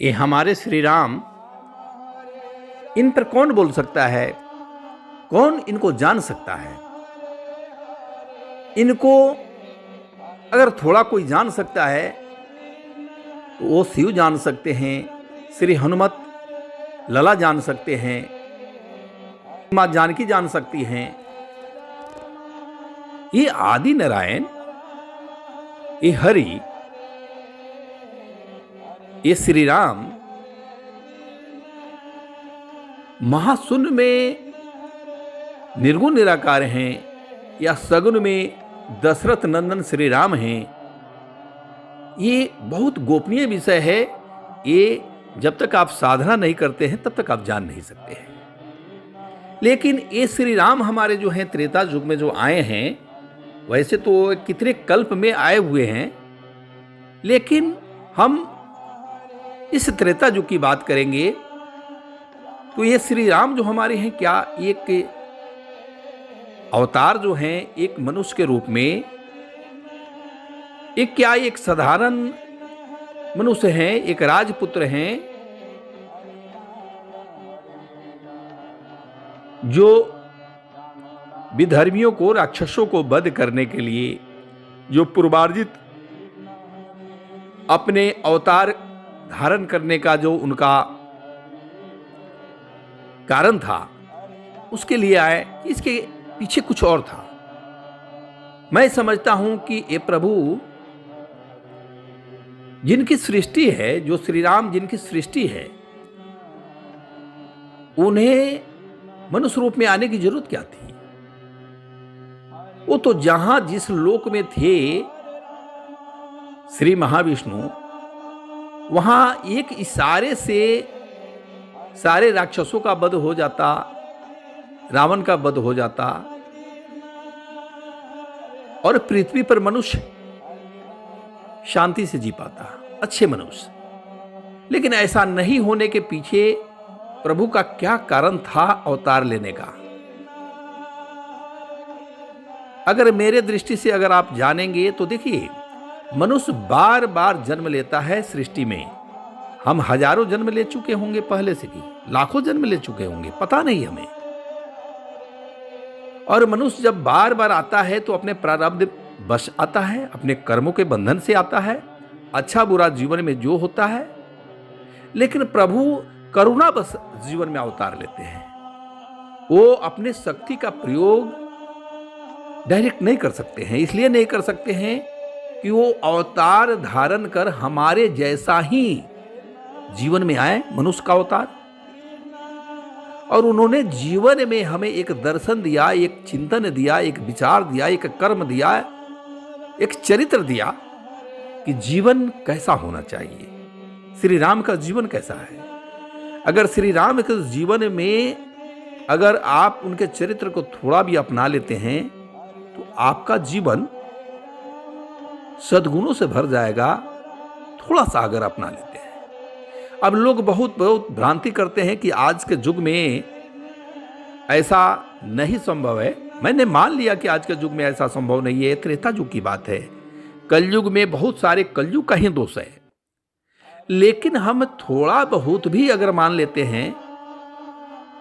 ये हमारे श्री राम, इन पर कौन बोल सकता है? कौन इनको जान सकता है? इनको अगर थोड़ा कोई जान सकता है तो वो शिव जान सकते हैं, श्री हनुमत लला जान सकते हैं, माँ जानकी जान सकती हैं। ये आदि नारायण, ये हरि, ये श्री राम महाशून्य में निर्गुण निराकार हैं या सगुण में दशरथ नंदन श्री राम हैं। ये बहुत गोपनीय विषय है। ये जब तक आप साधना नहीं करते हैं तब तक आप जान नहीं सकते हैं। लेकिन ये श्री राम हमारे जो हैं त्रेता युग में जो आए हैं, वैसे तो कितने कल्प में आए हुए हैं, लेकिन हम इस त्रेता युग की बात करेंगे तो ये श्री राम जो हमारे हैं, क्या एक अवतार जो हैं एक मनुष्य के रूप में, एक साधारण मनुष्य हैं, एक राजपुत्र हैं जो विधर्मियों को, राक्षसों को वध करने के लिए जो पूर्वार्जित अपने अवतार धारण करने का जो उनका कारण था, उसके लिए आए। इसके पीछे कुछ और था। मैं समझता हूं कि ये प्रभु जिनकी सृष्टि है, जो श्री राम जिनकी सृष्टि है, उन्हें मनुष्य रूप में आने की जरूरत क्या थी? वो तो जहां जिस लोक में थे श्री महाविष्णु, वहां एक इशारे से सारे राक्षसों का वध हो जाता, रावण का वध हो जाता और पृथ्वी पर मनुष्य शांति से जी पाता, अच्छे मनुष्य। लेकिन ऐसा नहीं होने के पीछे प्रभु का क्या कारण था अवतार लेने का? अगर मेरे दृष्टि से अगर आप जानेंगे तो देखिए, मनुष्य बार बार जन्म लेता है सृष्टि में। हम हजारों जन्म ले चुके होंगे, पहले से भी लाखों जन्म ले चुके होंगे, पता नहीं हमें। और मनुष्य जब बार बार आता है तो अपने प्रारब्ध बस आता है, अपने कर्मों के बंधन से आता है, अच्छा बुरा जीवन में जो होता है। लेकिन प्रभु करुणा बस जीवन में अवतार लेते हैं। वो अपने शक्ति का प्रयोग डायरेक्ट नहीं कर सकते हैं। इसलिए नहीं कर सकते हैं कि वो अवतार धारण कर हमारे जैसा ही जीवन में आए, मनुष्य का अवतार। और उन्होंने जीवन में हमें एक दर्शन दिया, एक चिंतन दिया, एक विचार दिया, एक कर्म दिया, एक चरित्र दिया कि जीवन कैसा होना चाहिए, श्री राम का जीवन कैसा है। अगर श्री राम के जीवन में अगर आप उनके चरित्र को थोड़ा भी अपना लेते हैं तो आपका जीवन सद्गुणों से भर जाएगा। थोड़ा सा अगर अपना लेते हैं। अब लोग बहुत भ्रांति करते हैं कि आज के युग में ऐसा नहीं संभव है। मैंने मान लिया कि आज के युग में ऐसा संभव नहीं है, त्रेता युग की बात है। कलयुग में बहुत सारे कलयुग का ही दोष है। लेकिन हम थोड़ा बहुत भी अगर मान लेते हैं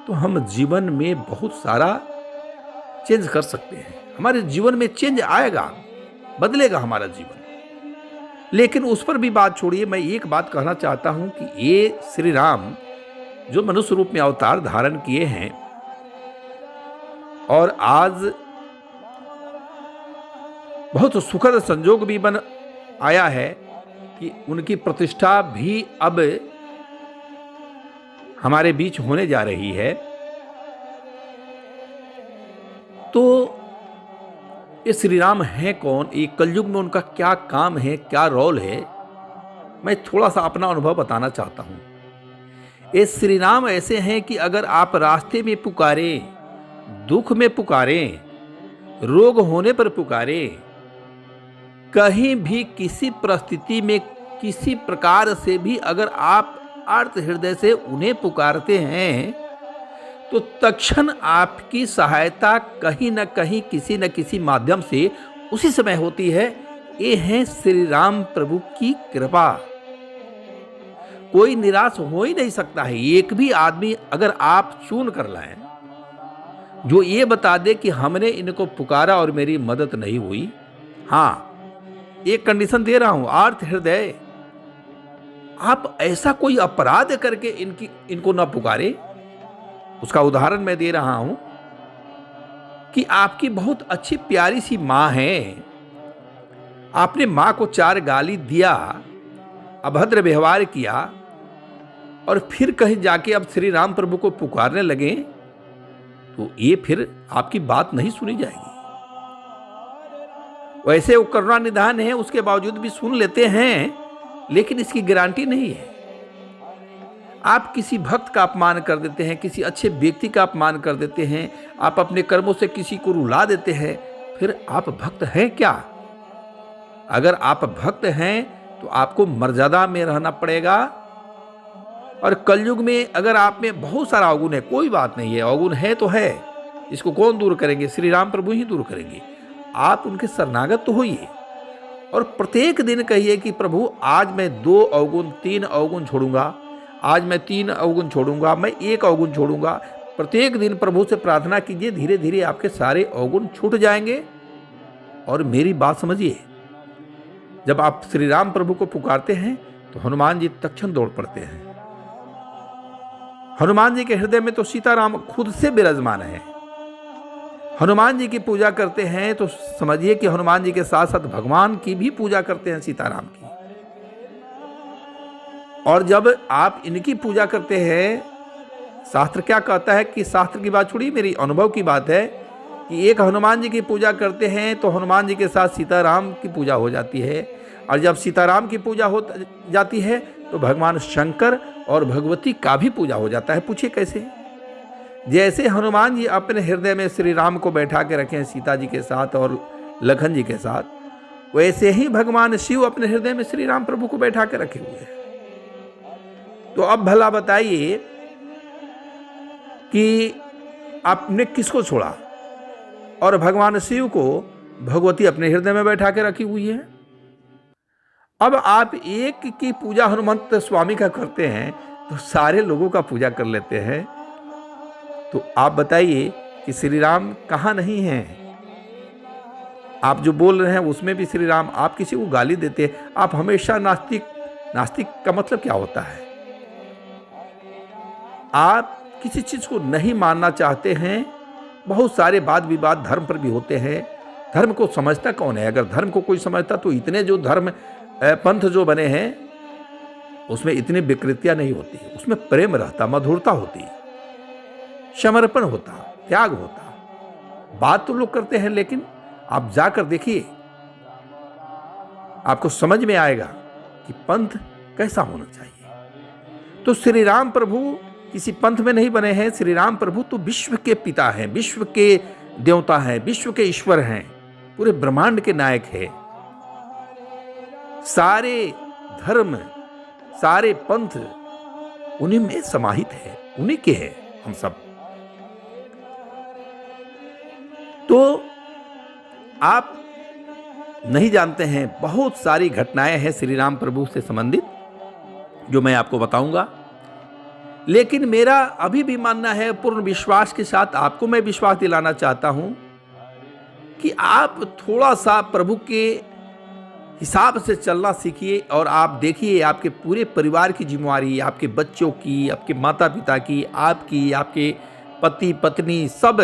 तो हम जीवन में बहुत सारा चेंज कर सकते हैं। हमारे जीवन में चेंज आएगा, बदलेगा हमारा जीवन। लेकिन उस पर भी बात छोड़िए, मैं एक बात कहना चाहता हूं कि ये श्री राम जो मनुष्य रूप में अवतार धारण किए हैं और आज बहुत सुखद संजोग भी बन आया है कि उनकी प्रतिष्ठा भी अब हमारे बीच होने जा रही है। तो ये श्री राम हैं कौन? ये कलयुग में उनका क्या काम है, क्या रोल है? मैं थोड़ा सा अपना अनुभव बताना चाहता हूं। ये श्री राम ऐसे हैं कि अगर आप रास्ते में पुकारें, दुख में पुकारें, रोग होने पर पुकारें, कहीं भी किसी परिस्थिति में किसी प्रकार से भी अगर आप आर्त हृदय से उन्हें पुकारते हैं तो तत्क्षण आपकी सहायता कहीं न कहीं किसी न किसी माध्यम से उसी समय होती है। ये है श्री राम प्रभु की कृपा। कोई निराश हो ही नहीं सकता है। एक भी आदमी अगर आप चुन कर लाएं जो ये बता दे कि हमने इनको पुकारा और मेरी मदद नहीं हुई, हाँ एक कंडीशन दे रहा हूं, आर्त हृदय, आप ऐसा कोई अपराध करके इनको ना पुकारे। उसका उदाहरण मैं दे रहा हूं कि आपकी बहुत अच्छी प्यारी सी मां है, आपने मां को 4 गाली दिया, अभद्र व्यवहार किया और फिर कहीं जाके अब श्री राम प्रभु को पुकारने लगे, तो ये फिर आपकी बात नहीं सुनी जाएगी। वैसे वो करुणा निधान है, उसके बावजूद भी सुन लेते हैं, लेकिन इसकी गारंटी नहीं है। आप किसी भक्त का अपमान कर देते हैं, किसी अच्छे व्यक्ति का अपमान कर देते हैं, आप अपने कर्मों से किसी को रुला देते हैं, फिर आप भक्त हैं क्या? अगर आप भक्त हैं तो आपको मर्यादा में रहना पड़ेगा। और कलयुग में अगर आप में बहुत सारा अवगुण है, कोई बात नहीं है, अवगुण है तो है, इसको कौन दूर करेंगे? श्री राम प्रभु ही दूर करेंगे। आप उनके शरणागत तो होइए और प्रत्येक दिन कहिए कि प्रभु आज मैं 2 अवगुण 3 अवगुण छोड़ूंगा, आज मैं 3 अवगुण छोड़ूंगा, मैं 1 अवगुण छोड़ूंगा। प्रत्येक दिन प्रभु से प्रार्थना कीजिए, धीरे धीरे आपके सारे अवगुण छूट जाएंगे। और मेरी बात समझिए, जब आप श्री राम प्रभु को पुकारते हैं तो हनुमान जी तत्क्षण दौड़ पड़ते हैं। हनुमान जी के हृदय में तो सीताराम खुद से विराजमान है। हनुमान जी की पूजा करते हैं तो समझिए कि हनुमान जी के साथ साथ भगवान की भी पूजा करते हैं, सीताराम की। और जब आप इनकी पूजा करते हैं, शास्त्र क्या कहता है कि शास्त्र की बात छोड़िए, मेरी अनुभव की बात है कि एक हनुमान जी की पूजा करते हैं तो हनुमान जी के साथ सीताराम की पूजा हो जाती है। और जब सीताराम की पूजा हो जाती है तो भगवान शंकर और भगवती का भी पूजा हो जाता है। पूछिए कैसे? जैसे हनुमान जी अपने हृदय में श्री राम को बैठा के रखे हैं सीता जी के साथ और लखन जी के साथ, वैसे ही भगवान शिव अपने हृदय में श्री राम प्रभु को बैठा के रखे हुए हैं। तो अब भला बताइए कि आपने किसको छोड़ा? और भगवान शिव को भगवती अपने हृदय में बैठा के रखी हुई है। अब आप एक की पूजा हनुमंत स्वामी का करते हैं तो सारे लोगों का पूजा कर लेते हैं। तो आप बताइए कि श्री राम कहाँ नहीं हैं? आप जो बोल रहे हैं उसमें भी श्री राम, आप किसी को गाली देते हैं, आप हमेशा नास्तिक। नास्तिक का मतलब क्या होता है? आप किसी चीज को नहीं मानना चाहते हैं। बहुत सारे वाद विवाद धर्म पर भी होते हैं। धर्म को समझता कौन है? अगर धर्म को कोई समझता तो इतने जो धर्म पंथ जो बने हैं उसमें इतनी विकृतियां नहीं होती, उसमें प्रेम रहता, मधुरता होती, समर्पण होता, त्याग होता। बात तो लोग करते हैं, लेकिन आप जाकर देखिए, आपको समझ में आएगा कि पंथ कैसा होना चाहिए। तो श्री राम प्रभु किसी पंथ में नहीं बने हैं। श्री राम प्रभु तो विश्व के पिता हैं, विश्व के देवता हैं, विश्व के ईश्वर हैं, पूरे ब्रह्मांड के नायक हैं। सारे धर्म, सारे पंथ उन्हीं में समाहित है, उन्हीं के हैं हम सब। तो आप नहीं जानते हैं, बहुत सारी घटनाएं हैं श्री राम प्रभु से संबंधित जो मैं आपको बताऊंगा। लेकिन मेरा अभी भी मानना है, पूर्ण विश्वास के साथ आपको मैं विश्वास दिलाना चाहता हूं कि आप थोड़ा सा प्रभु के हिसाब से चलना सीखिए। और आप देखिए, आपके पूरे परिवार की जिम्मेवारी, आपके बच्चों की, आपके माता पिता की, आपकी, आपके पति पत्नी, सब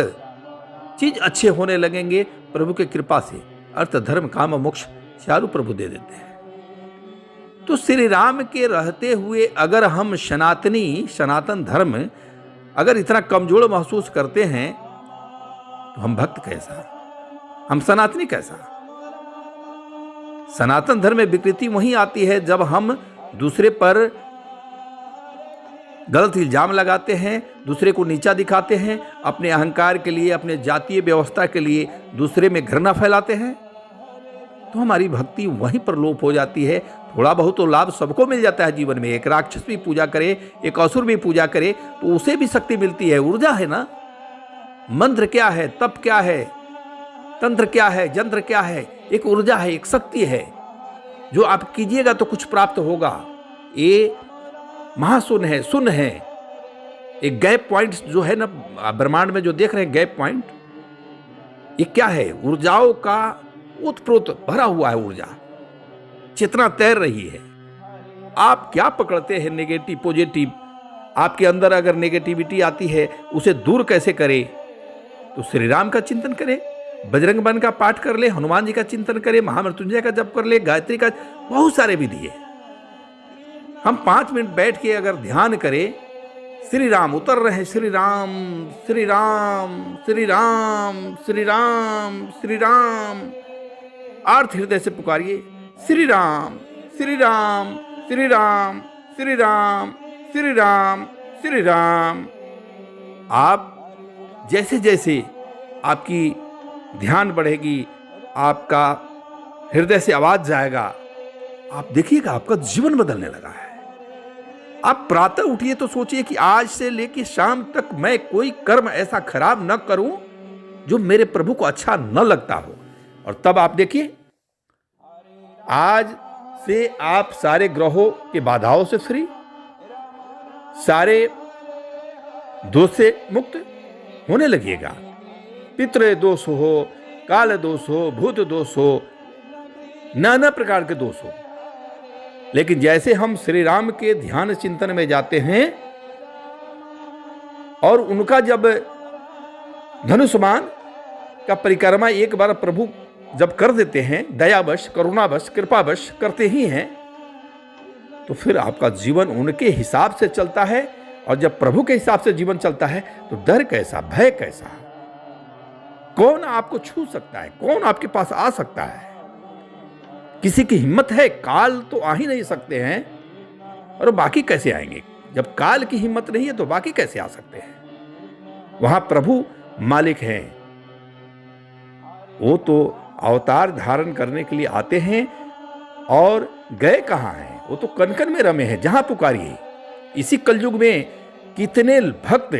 चीज अच्छे होने लगेंगे प्रभु के कृपा से। अर्थ धर्म काम मोक्ष चारों प्रभु दे देते हैं। तो श्री राम के रहते हुए अगर हम सनातन धर्म अगर इतना कमजोर महसूस करते हैं तो हम भक्त कैसा, हम सनातनी कैसा? सनातन धर्म में विकृति वहीं आती है जब हम दूसरे पर गलत इल्जाम लगाते हैं, दूसरे को नीचा दिखाते हैं, अपने अहंकार के लिए, अपने जातीय व्यवस्था के लिए दूसरे में घृणा फैलाते हैं। तो हमारी भक्ति वहीं पर लोप हो जाती है। थोड़ा बहुत तो लाभ सबको मिल जाता है जीवन में। एक राक्षस भी पूजा करे, एक असुर भी पूजा करे तो उसे भी शक्ति मिलती है, ऊर्जा है ना। मंत्र क्या है, तप क्या है, तंत्र क्या है, यंत्र क्या है? एक ऊर्जा है, एक शक्ति है। जो आप कीजिएगा तो कुछ प्राप्त होगा। ये महाशून्य है, शून्य है। एक गैप पॉइंट जो है ना ब्रह्मांड में जो देख रहे हैं गैप पॉइंट, ये क्या है? ऊर्जाओं का उत्प्रोत भरा हुआ है ऊर्जा, चेतना तैर रही है। आप क्या पकड़ते हैं? Negative positive. आपके अंदर अगर नेगेटिविटी आती है उसे दूर कैसे करें? तो श्री राम का चिंतन करें, बजरंग बन का पाठ कर ले, हनुमान जी का चिंतन करें, महामृत्युंजय का जप कर ले, गायत्री का, बहुत सारे विधि है। हम 5 मिनट बैठ के अगर ध्यान करें, श्री राम उतर रहे हैं, श्री राम श्री राम श्री राम श्री राम श्री राम, आर्थ हृदय से पुकारिए, श्री राम श्री राम श्री राम श्री राम श्री राम श्री राम। आप जैसे जैसे आपकी ध्यान बढ़ेगी, आपका हृदय से आवाज जाएगा, आप देखिएगा आपका जीवन बदलने लगा है। आप प्रातः उठिए तो सोचिए कि आज से लेकर शाम तक मैं कोई कर्म ऐसा खराब न करूं जो मेरे प्रभु को अच्छा न लगता हो, और तब आप देखिए आज से आप सारे ग्रहों के बाधाओं से फ्री, सारे दोष से मुक्त होने लगिएगा। पितृ दोष हो, काल दोष हो, भूत दोष हो, नाना प्रकार के दोष हो, लेकिन जैसे हम श्री राम के ध्यान चिंतन में जाते हैं और उनका जब धनुष्मान का परिक्रमा एक बार प्रभु जब कर देते हैं, दयावश, करुणावश, कृपावश करते ही हैं, तो फिर आपका जीवन उनके हिसाब से चलता है। और जब प्रभु के हिसाब से जीवन चलता है तो डर कैसा, भय कैसा, कौन आपको छू सकता है, कौन आपके पास आ सकता है? किसी की हिम्मत है? काल तो आ ही नहीं सकते हैं, और बाकी कैसे आएंगे? जब काल की हिम्मत नहीं है तो बाकी कैसे आ सकते हैं? वहां प्रभु मालिक हैं, वो तो अवतार धारण करने के लिए आते हैं, और गए कहां हैं? वो तो कण कण में रमे हैं, जहां पुकारिए। इसी कलयुग में कितने भक्त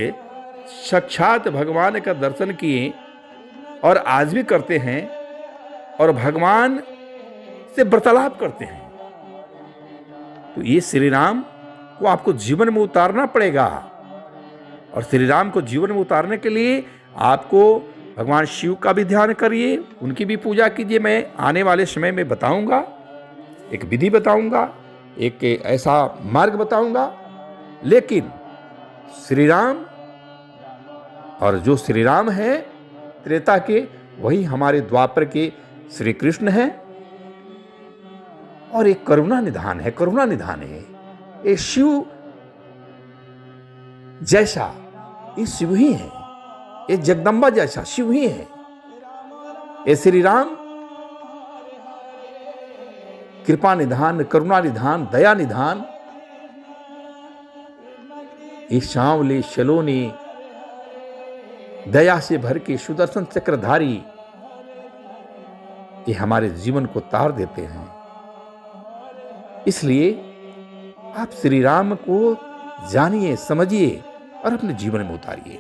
साक्षात भगवान का दर्शन किए और आज भी करते हैं, और भगवान से वार्तालाप करते हैं। तो ये श्री राम को आपको जीवन में उतारना पड़ेगा, और श्री राम को जीवन में उतारने के लिए आपको भगवान शिव का भी ध्यान करिए, उनकी भी पूजा कीजिए। मैं आने वाले समय में बताऊंगा, एक विधि बताऊंगा, एक ऐसा मार्ग बताऊंगा। लेकिन श्री राम, और जो श्री राम है त्रेता के, वही हमारे द्वापर के श्री कृष्ण हैं, और एक करुणा निधान है, करुणा निधान है। ये शिव जैसा ये शिव ही है, ये जगदम्बा जैसा शिव ही है। ये श्री राम कृपा निधान, करुणा निधान, दया निधान, ये सांवले शलोनी दया से भर के सुदर्शन चक्रधारी, ये हमारे जीवन को तार देते हैं। इसलिए आप श्री राम को जानिए, समझिए और अपने जीवन में उतारिए।